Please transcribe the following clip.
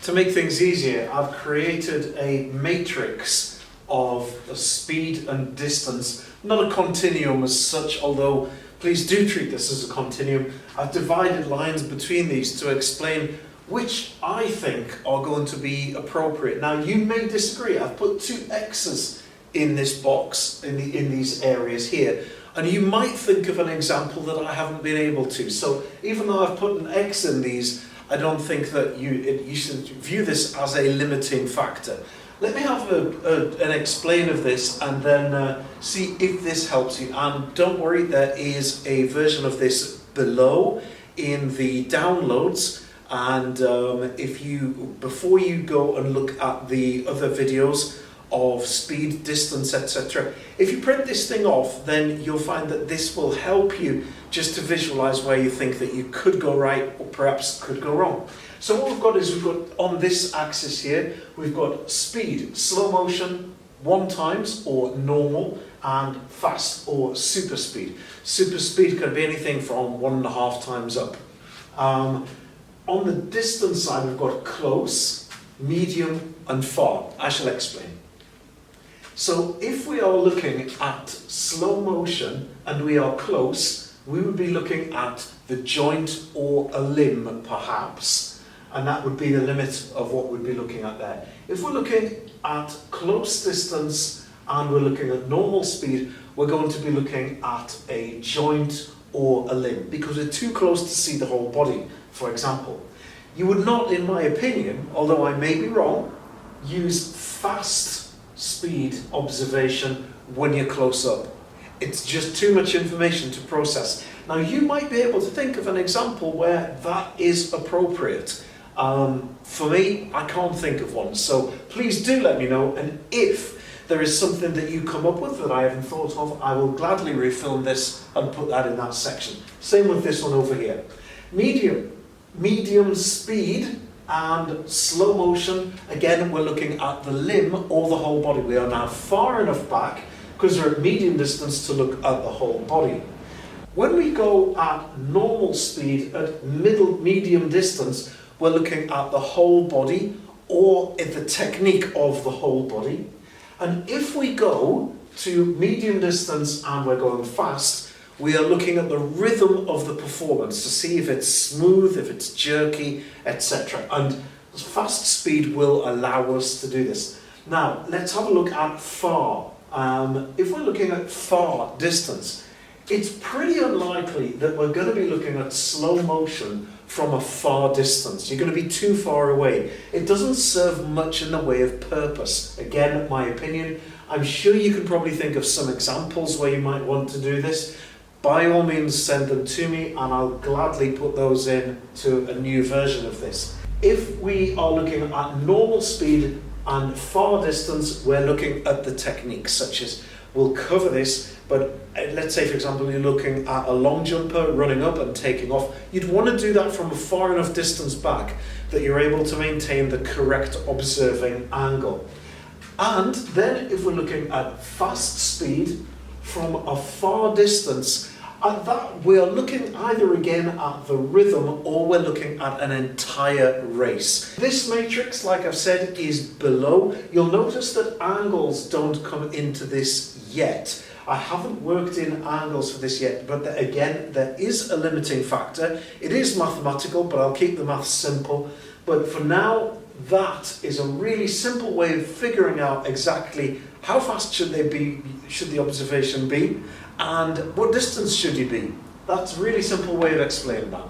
To make things easier, I've created a matrix of speed and distance, not a continuum as such, although please do treat this as a continuum. I've divided lines between these to explain which I think are going to be appropriate. Now you may disagree. I've put two X's in this box, in these areas here, and you might think of an example that I haven't been able to. So even though I've put an X in these, I don't think that you should view this as a limiting factor. Let me have an explain of this and then see if this helps you. And don't worry, there is a version of this below in the downloads. And before you go and look at the other videos of speed, distance, etc., if you print this thing off, then you'll find that this will help you just to visualize where you think that you could go right or perhaps could go wrong. So what we've got is, we've got on this axis here, we've got speed, slow motion, 1 times or normal, and fast or super speed. Super speed can be anything from 1.5 times up. On the distance side, we've got close, medium, and far. I shall explain. So if we are looking at slow motion and we are close, we would be looking at the joint or a limb perhaps, and that would be the limit of what we'd be looking at there. If we're looking at close distance and we're looking at normal speed, we're going to be looking at a joint or a limb because we're too close to see the whole body, for example. You would not, in my opinion, although I may be wrong, use fast speed observation when you're close up. It's just too much information to process. Now you might be able to think of an example where that is appropriate. For me, I can't think of one, so please do let me know, and if there is something that you come up with that I haven't thought of, I will gladly refilm this and put that in that section. Same with this one over here. Medium speed and slow motion, again we're looking at the limb or the whole body. We are now far enough back because we're at medium distance to look at the whole body. When we go at normal speed at medium distance, we're looking at the whole body or at the technique of the whole body. And if we go to medium distance and we're going fast, we are looking at the rhythm of the performance to see if it's smooth, if it's jerky, etc. And fast speed will allow us to do this. Now, let's have a look at far. If we're looking at far distance, it's pretty unlikely that we're going to be looking at slow motion from a far distance. You're going to be too far away. It doesn't serve much in the way of purpose. Again, my opinion. I'm sure you can probably think of some examples where you might want to do this. By all means, send them to me and I'll gladly put those in to a new version of this. If we are looking at normal speed and far distance, we're looking at the techniques, such as, we'll cover this, but let's say, for example, you're looking at a long jumper running up and taking off. You'd want to do that from a far enough distance back that you're able to maintain the correct observing angle. And then if we're looking at fast speed from a far distance, at that we are looking either again at the rhythm or we're looking at an entire race. This matrix, like I've said, is below. You'll notice that angles don't come into this yet. I haven't worked in angles for this yet, but again, there is a limiting factor. It is mathematical, but I'll keep the maths simple. But for now, that is a really simple way of figuring out exactly how fast should the observation be, and what distance should you be. That's a really simple way of explaining that.